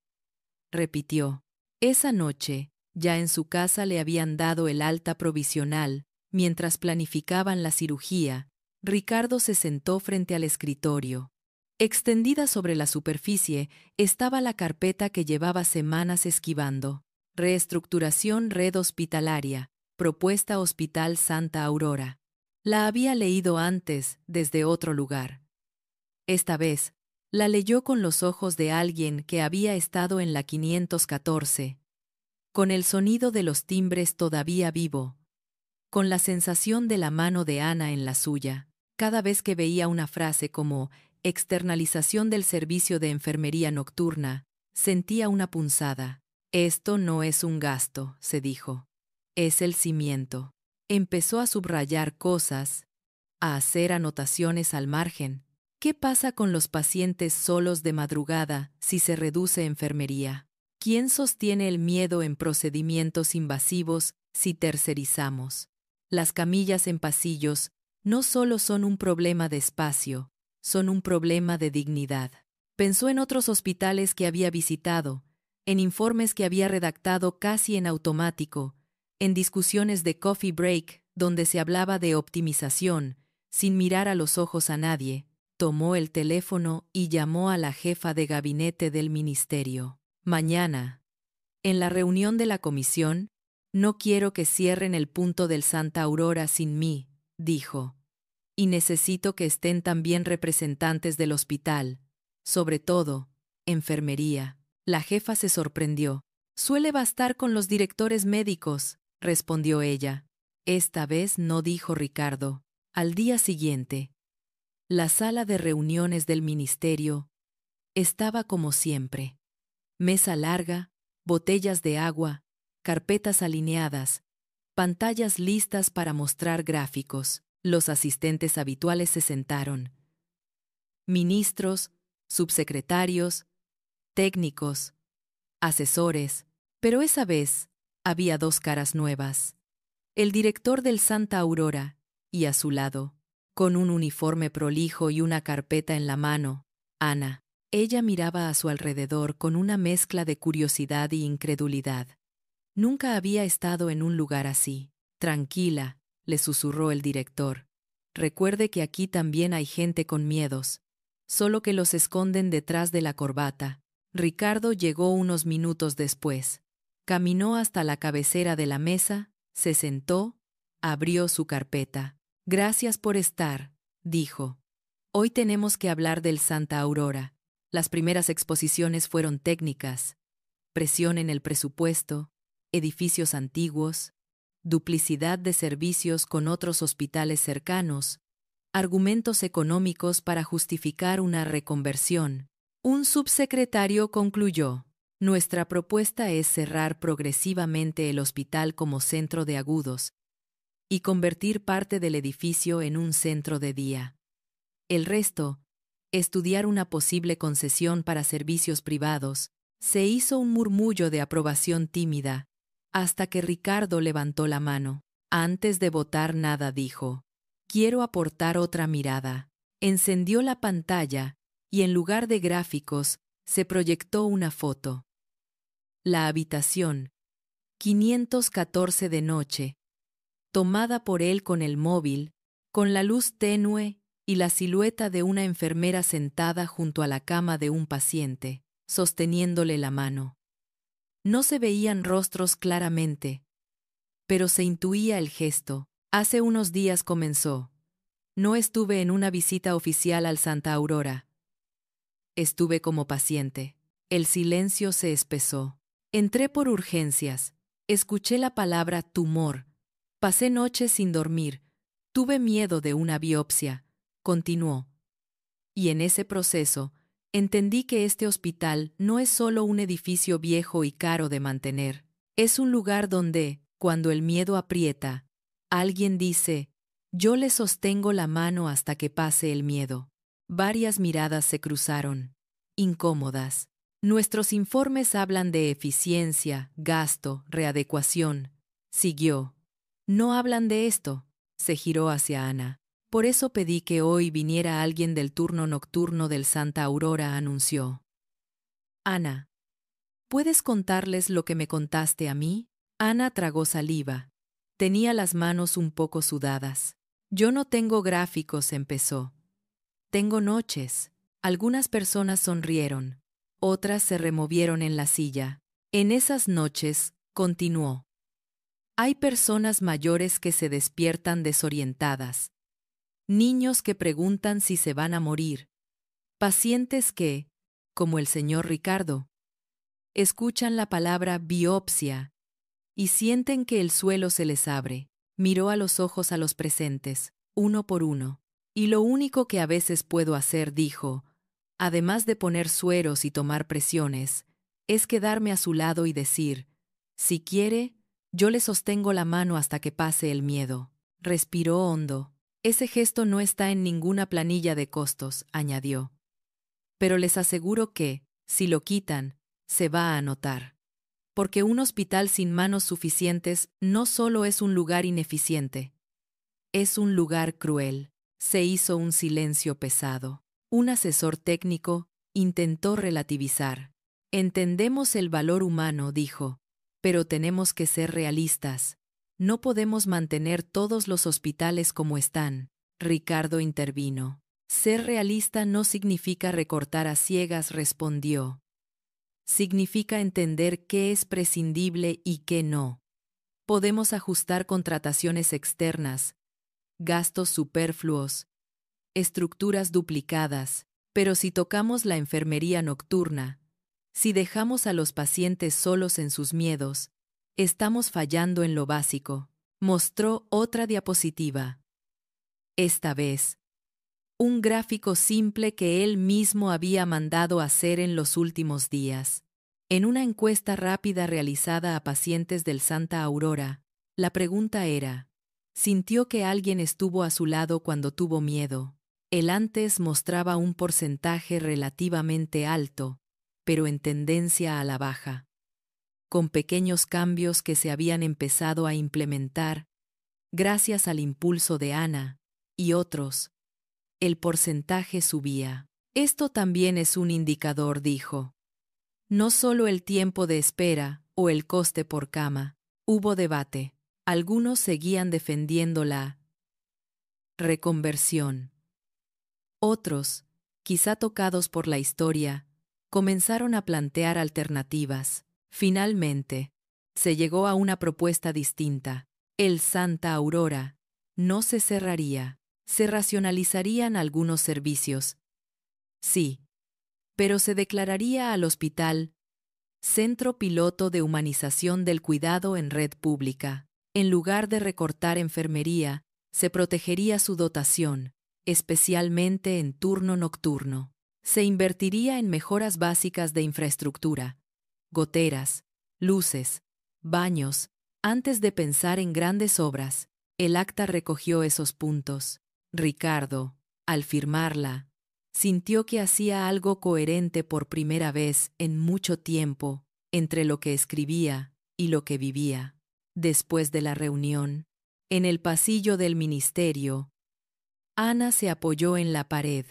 A: repitió. Esa noche, ya en su casa le habían dado el alta provisional. Mientras planificaban la cirugía, Ricardo se sentó frente al escritorio. Extendida sobre la superficie estaba la carpeta que llevaba semanas esquivando. Reestructuración red hospitalaria, propuesta Hospital Santa Aurora. La había leído antes, desde otro lugar. Esta vez, la leyó con los ojos de alguien que había estado en la 514, con el sonido de los timbres todavía vivo, con la sensación de la mano de Ana en la suya. Cada vez que veía una frase como externalización del servicio de enfermería nocturna, sentía una punzada. Esto no es un gasto, se dijo. Es el cimiento. Empezó a subrayar cosas, a hacer anotaciones al margen. ¿Qué pasa con los pacientes solos de madrugada si se reduce enfermería? ¿Quién sostiene el miedo en procedimientos invasivos si tercerizamos? Las camillas en pasillos no solo son un problema de espacio, son un problema de dignidad. Pensó en otros hospitales que había visitado, en informes que había redactado casi en automático, en discusiones de coffee break donde se hablaba de optimización, sin mirar a los ojos a nadie. Tomó el teléfono y llamó a la jefa de gabinete del ministerio. Mañana, en la reunión de la comisión, no quiero que cierren el punto del Santa Aurora sin mí, dijo. Y necesito que estén también representantes del hospital, sobre todo, enfermería. La jefa se sorprendió. Suele bastar con los directores médicos, respondió ella. Esta vez no, dijo Ricardo. Al día siguiente, la sala de reuniones del ministerio estaba como siempre. Mesa larga, botellas de agua, carpetas alineadas, pantallas listas para mostrar gráficos. Los asistentes habituales se sentaron. Ministros, subsecretarios, técnicos, asesores, pero esa vez había dos caras nuevas. El director del Santa Aurora, y a su lado, con un uniforme prolijo y una carpeta en la mano, Ana. Ella miraba a su alrededor con una mezcla de curiosidad y incredulidad. Nunca había estado en un lugar así. Tranquila, le susurró el director. Recuerde que aquí también hay gente con miedos, solo que los esconden detrás de la corbata. Ricardo llegó unos minutos después. Caminó hasta la cabecera de la mesa, se sentó, abrió su carpeta. Gracias por estar, dijo. Hoy tenemos que hablar del Santa Aurora. Las primeras exposiciones fueron técnicas. Presión en el presupuesto, edificios antiguos, duplicidad de servicios con otros hospitales cercanos, argumentos económicos para justificar una reconversión. Un subsecretario concluyó: nuestra propuesta es cerrar progresivamente el hospital como centro de agudos y convertir parte del edificio en un centro de día. El resto, estudiar una posible concesión para servicios privados. Se hizo un murmullo de aprobación tímida, hasta que Ricardo levantó la mano. Antes de votar nada, dijo. Quiero aportar otra mirada. Encendió la pantalla y en lugar de gráficos, se proyectó una foto. La habitación, 514 de noche, tomada por él con el móvil, con la luz tenue y la silueta de una enfermera sentada junto a la cama de un paciente, sosteniéndole la mano. No se veían rostros claramente, pero se intuía el gesto. Hace unos días comenzó. No estuve en una visita oficial al Santa Aurora. Estuve como paciente. El silencio se espesó. Entré por urgencias. Escuché la palabra tumor. Pasé noches sin dormir. Tuve miedo de una biopsia. Continuó. Y en ese proceso, entendí que este hospital no es solo un edificio viejo y caro de mantener. Es un lugar donde, cuando el miedo aprieta, alguien dice: yo le sostengo la mano hasta que pase el miedo. Varias miradas se cruzaron, incómodas. Nuestros informes hablan de eficiencia, gasto, readecuación. Siguió. No hablan de esto. Se giró hacia Ana. Por eso pedí que hoy viniera alguien del turno nocturno del Santa Aurora, anunció. Ana, ¿puedes contarles lo que me contaste a mí? Ana tragó saliva. Tenía las manos un poco sudadas. Yo no tengo gráficos, empezó. Tengo noches. Algunas personas sonrieron. Otras se removieron en la silla. En esas noches, continuó. Hay personas mayores que se despiertan desorientadas. Niños que preguntan si se van a morir. Pacientes que, como el señor Ricardo, escuchan la palabra biopsia y sienten que el suelo se les abre. Miró a los ojos a los presentes, uno por uno. Y lo único que a veces puedo hacer, dijo, además de poner sueros y tomar presiones, es quedarme a su lado y decir: si quiere, yo le sostengo la mano hasta que pase el miedo. Respiró hondo. Ese gesto no está en ninguna planilla de costos, añadió. Pero les aseguro que, si lo quitan, se va a notar. Porque un hospital sin manos suficientes no solo es un lugar ineficiente, es un lugar cruel. Se hizo un silencio pesado. Un asesor técnico intentó relativizar. Entendemos el valor humano, dijo, pero tenemos que ser realistas. No podemos mantener todos los hospitales como están. Ricardo intervino. Ser realista no significa recortar a ciegas, respondió. Significa entender qué es prescindible y qué no. Podemos ajustar contrataciones externas, gastos superfluos, estructuras duplicadas, pero si tocamos la enfermería nocturna, si dejamos a los pacientes solos en sus miedos, estamos fallando en lo básico. Mostró otra diapositiva. Esta vez, un gráfico simple que él mismo había mandado hacer en los últimos días. En una encuesta rápida realizada a pacientes del Santa Aurora, la pregunta era: ¿sintió que alguien estuvo a su lado cuando tuvo miedo? El antes mostraba un porcentaje relativamente alto, pero en tendencia a la baja. Con pequeños cambios que se habían empezado a implementar, gracias al impulso de Ana y otros, el porcentaje subía. Esto también es un indicador, dijo. No solo el tiempo de espera o el coste por cama. Hubo debate. Algunos seguían defendiendo la reconversión. Otros, quizá tocados por la historia, comenzaron a plantear alternativas. Finalmente, se llegó a una propuesta distinta. El Santa Aurora no se cerraría. Se racionalizarían algunos servicios. Sí, pero se declararía al hospital Centro Piloto de Humanización del Cuidado en Red Pública. En lugar de recortar enfermería, se protegería su dotación, especialmente en turno nocturno. Se invertiría en mejoras básicas de infraestructura, goteras, luces, baños, antes de pensar en grandes obras. El acta recogió esos puntos. Ricardo, al firmarla, sintió que hacía algo coherente por primera vez en mucho tiempo entre lo que escribía y lo que vivía. Después de la reunión, en el pasillo del ministerio, Ana se apoyó en la pared,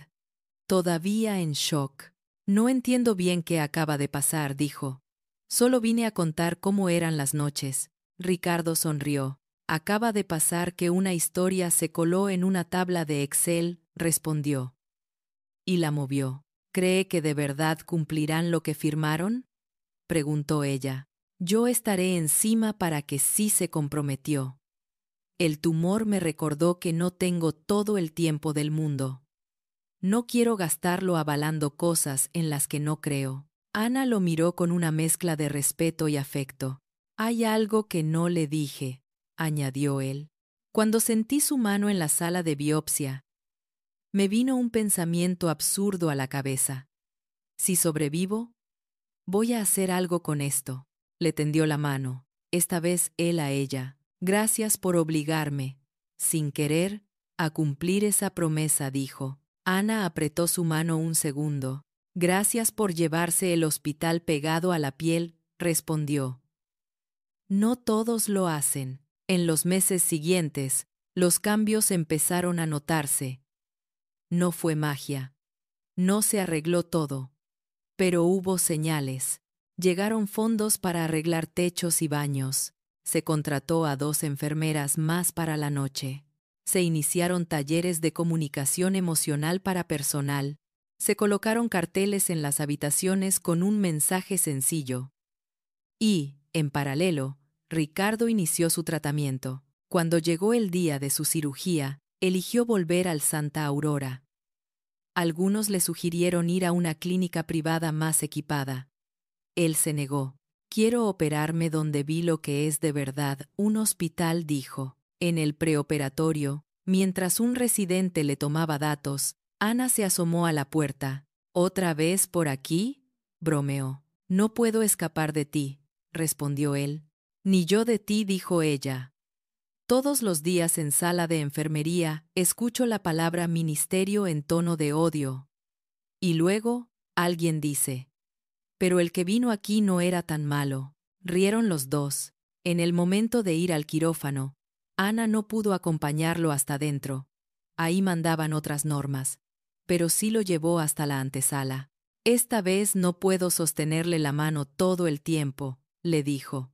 A: todavía en shock. No entiendo bien qué acaba de pasar, dijo. Solo vine a contar cómo eran las noches. Ricardo sonrió. Acaba de pasar que una historia se coló en una tabla de Excel, respondió. Y la movió. ¿Cree que de verdad cumplirán lo que firmaron? Preguntó ella. Yo estaré encima para que sí, se comprometió. El tumor me recordó que no tengo todo el tiempo del mundo. No quiero gastarlo avalando cosas en las que no creo. Ana lo miró con una mezcla de respeto y afecto. Hay algo que no le dije, añadió él. Cuando sentí su mano en la sala de biopsia, me vino un pensamiento absurdo a la cabeza. Si sobrevivo, voy a hacer algo con esto. Le tendió la mano, esta vez él a ella. Gracias por obligarme, sin querer, a cumplir esa promesa, dijo. Ana apretó su mano un segundo. Gracias por llevarse el hospital pegado a la piel, respondió. No todos lo hacen. En los meses siguientes, los cambios empezaron a notarse. No fue magia. No se arregló todo. Pero hubo señales. Llegaron fondos para arreglar techos y baños. Se contrató a 2 enfermeras más para la noche. Se iniciaron talleres de comunicación emocional para personal. Se colocaron carteles en las habitaciones con un mensaje sencillo. Y, en paralelo, Ricardo inició su tratamiento. Cuando llegó el día de su cirugía, eligió volver al Santa Aurora. Algunos le sugirieron ir a una clínica privada más equipada. Él se negó. Quiero operarme donde vi lo que es de verdad un hospital, dijo. En el preoperatorio, mientras un residente le tomaba datos, Ana se asomó a la puerta. ¿Otra vez por aquí?, bromeó. No puedo escapar de ti, respondió él. Ni yo de ti, dijo ella. Todos los días en sala de enfermería escucho la palabra ministerio en tono de odio. Y luego, alguien dice, pero el que vino aquí no era tan malo. Rieron los dos. En el momento de ir al quirófano, Ana no pudo acompañarlo hasta dentro. Ahí mandaban otras normas. Pero sí lo llevó hasta la antesala. Esta vez no puedo sostenerle la mano todo el tiempo, le dijo.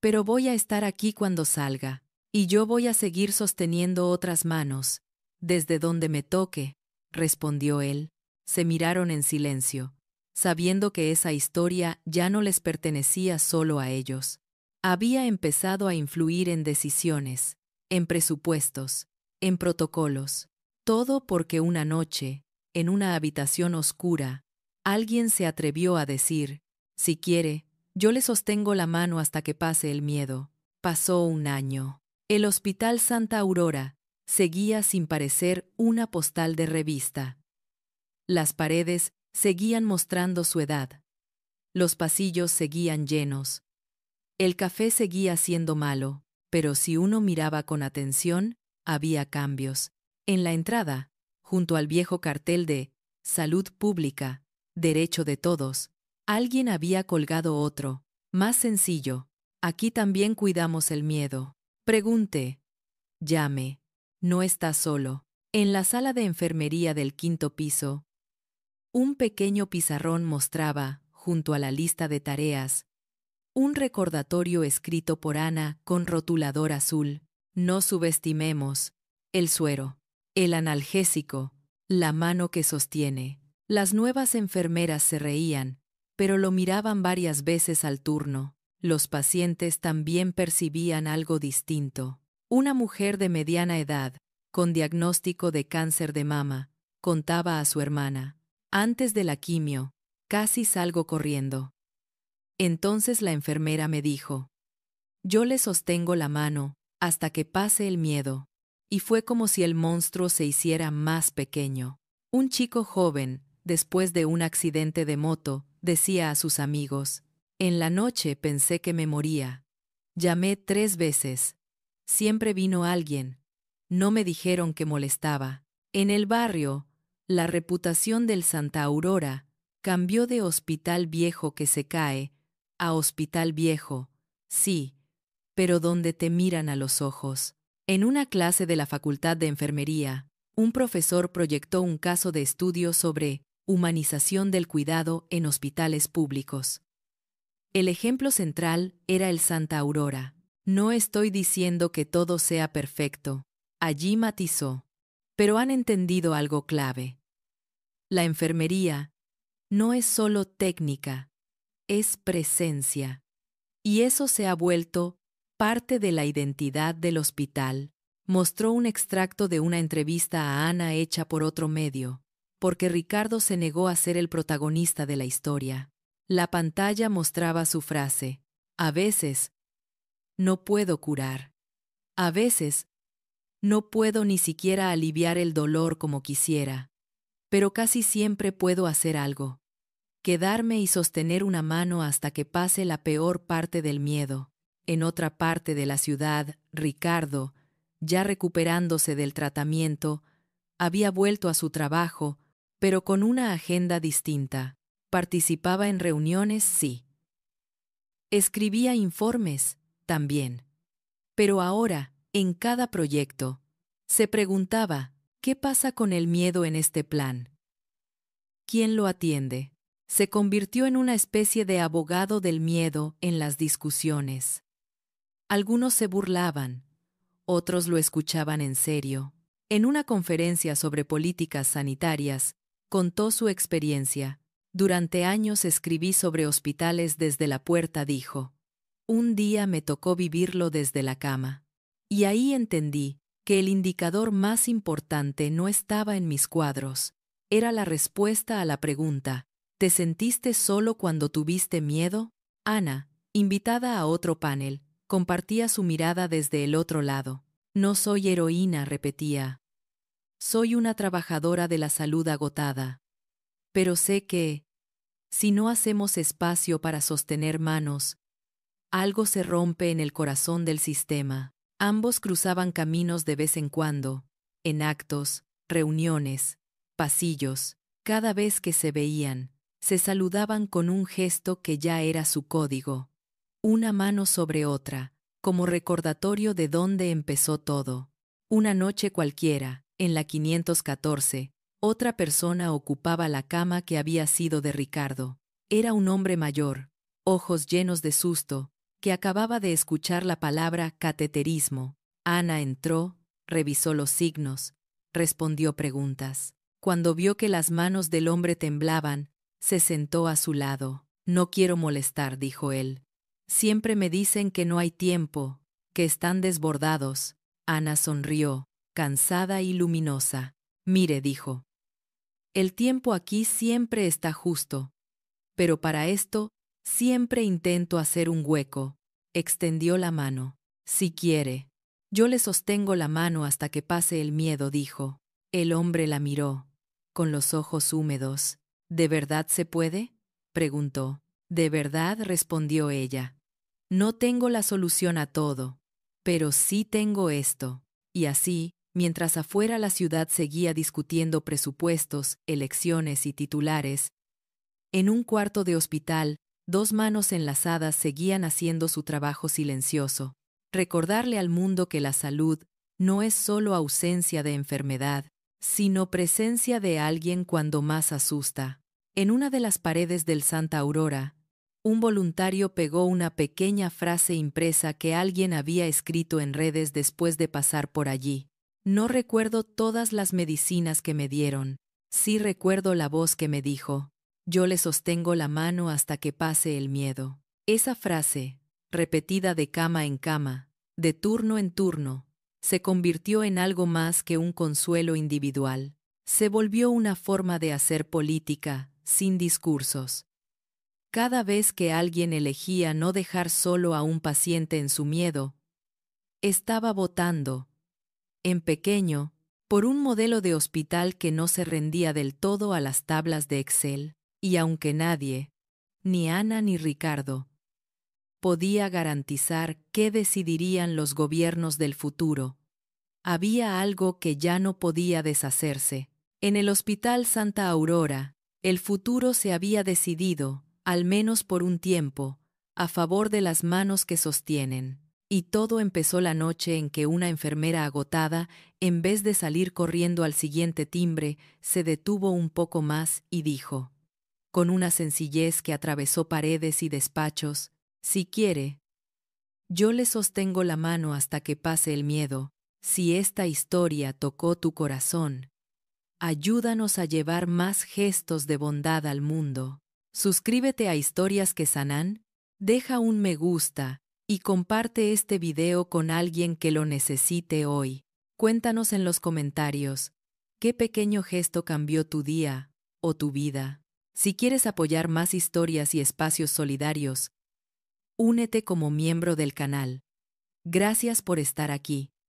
A: Pero voy a estar aquí cuando salga. Y yo voy a seguir sosteniendo otras manos, desde donde me toque. respondió él. Se miraron en silencio, sabiendo que esa historia ya no les pertenecía solo a ellos. Había empezado a influir en decisiones, en presupuestos, en protocolos. Todo porque una noche, en una habitación oscura, alguien se atrevió a decir: si quiere, yo le sostengo la mano hasta que pase el miedo. Pasó un año. El Hospital Santa Aurora seguía sin parecer una postal de revista. Las paredes seguían mostrando su edad. Los pasillos seguían llenos. El café seguía siendo malo, pero si uno miraba con atención, había cambios. En la entrada, junto al viejo cartel de Salud Pública, Derecho de Todos, alguien había colgado otro, más sencillo: aquí también cuidamos el miedo. Pregunte. Llame. No está solo. En la sala de enfermería del 5º piso, un pequeño pizarrón mostraba, junto a la lista de tareas, un recordatorio escrito por Ana con rotulador azul: no subestimemos el suero, el analgésico, la mano que sostiene. Las nuevas enfermeras se reían, pero lo miraban varias veces al turno. Los pacientes también percibían algo distinto. Una mujer de mediana edad, con diagnóstico de cáncer de mama, contaba a su hermana: antes de la quimio, casi salgo corriendo. Entonces la enfermera me dijo: yo le sostengo la mano hasta que pase el miedo. Y fue como si el monstruo se hiciera más pequeño. Un chico joven, después de un accidente de moto, decía a sus amigos: en la noche pensé que me moría. Llamé 3 veces. Siempre vino alguien. No me dijeron que molestaba. En el barrio, la reputación del Santa Aurora cambió de hospital viejo que se cae a hospital viejo, sí, pero donde te miran a los ojos. En una clase de la Facultad de Enfermería, un profesor proyectó un caso de estudio sobre humanización del cuidado en hospitales públicos. El ejemplo central era el Santa Aurora. No estoy diciendo que todo sea perfecto, allí matizó, pero han entendido algo clave. La enfermería no es solo técnica, es presencia. Y eso se ha vuelto parte de la identidad del hospital. Mostró un extracto de una entrevista a Ana hecha por otro medio, porque Ricardo se negó a ser el protagonista de la historia. La pantalla mostraba su frase: a veces, no puedo curar. A veces, no puedo ni siquiera aliviar el dolor como quisiera. Pero casi siempre puedo hacer algo. Quedarme y sostener una mano hasta que pase la peor parte del miedo. En otra parte de la ciudad, Ricardo, ya recuperándose del tratamiento, había vuelto a su trabajo, pero con una agenda distinta. Participaba en reuniones, sí. Escribía informes, también. Pero ahora, en cada proyecto, se preguntaba: ¿qué pasa con el miedo en este plan? ¿Quién lo atiende? Se convirtió en una especie de abogado del miedo en las discusiones. Algunos se burlaban, otros lo escuchaban en serio. En una conferencia sobre políticas sanitarias, contó su experiencia. Durante años escribí sobre hospitales desde la puerta, dijo. Un día me tocó vivirlo desde la cama. Y ahí entendí que el indicador más importante no estaba en mis cuadros. Era la respuesta a la pregunta: ¿te sentiste solo cuando tuviste miedo? Ana, invitada a otro panel, compartía su mirada desde el otro lado. No soy heroína, repetía. Soy una trabajadora de la salud agotada. Pero sé que, si no hacemos espacio para sostener manos, algo se rompe en el corazón del sistema. Ambos cruzaban caminos de vez en cuando, en actos, reuniones, pasillos. Cada vez que se veían, se saludaban con un gesto que ya era su código. Una mano sobre otra, como recordatorio de dónde empezó todo. Una noche cualquiera, en la 514, otra persona ocupaba la cama que había sido de Ricardo. Era un hombre mayor, ojos llenos de susto, que acababa de escuchar la palabra cateterismo. Ana entró, revisó los signos, respondió preguntas. Cuando vio que las manos del hombre temblaban, se sentó a su lado. No quiero molestar, dijo él. Siempre me dicen que no hay tiempo, que están desbordados. Ana sonrió, cansada y luminosa. Mire, dijo. El tiempo aquí siempre está justo. Pero para esto, siempre intento hacer un hueco. Extendió la mano. Si quiere. Yo le sostengo la mano hasta que pase el miedo, dijo. El hombre la miró, con los ojos húmedos. ¿De verdad se puede?, preguntó. De verdad, respondió ella. No tengo la solución a todo, pero sí tengo esto. Y así, mientras afuera la ciudad seguía discutiendo presupuestos, elecciones y titulares, en un cuarto de hospital, dos manos enlazadas seguían haciendo su trabajo silencioso. Recordarle al mundo que la salud no es solo ausencia de enfermedad, sino presencia de alguien cuando más asusta. En una de las paredes del Santa Aurora, un voluntario pegó una pequeña frase impresa que alguien había escrito en redes después de pasar por allí. No recuerdo todas las medicinas que me dieron. Sí recuerdo la voz que me dijo: yo le sostengo la mano hasta que pase el miedo. Esa frase, repetida de cama en cama, de turno en turno, se convirtió en algo más que un consuelo individual. Se volvió una forma de hacer política, sin discursos. Cada vez que alguien elegía no dejar solo a un paciente en su miedo, estaba votando, en pequeño, por un modelo de hospital que no se rendía del todo a las tablas de Excel. Y aunque nadie, ni Ana ni Ricardo, podía garantizar qué decidirían los gobiernos del futuro, había algo que ya no podía deshacerse. En el Hospital Santa Aurora, el futuro se había decidido, al menos por un tiempo, a favor de las manos que sostienen. Y todo empezó la noche en que una enfermera agotada, en vez de salir corriendo al siguiente timbre, se detuvo un poco más y dijo, con una sencillez que atravesó paredes y despachos: si quiere, yo le sostengo la mano hasta que pase el miedo. Si esta historia tocó tu corazón, ayúdanos a llevar más gestos de bondad al mundo. Suscríbete a Historias que Sanan, deja un me gusta y comparte este video con alguien que lo necesite hoy. Cuéntanos en los comentarios qué pequeño gesto cambió tu día o tu vida. Si quieres apoyar más historias y espacios solidarios, únete como miembro del canal. Gracias por estar aquí.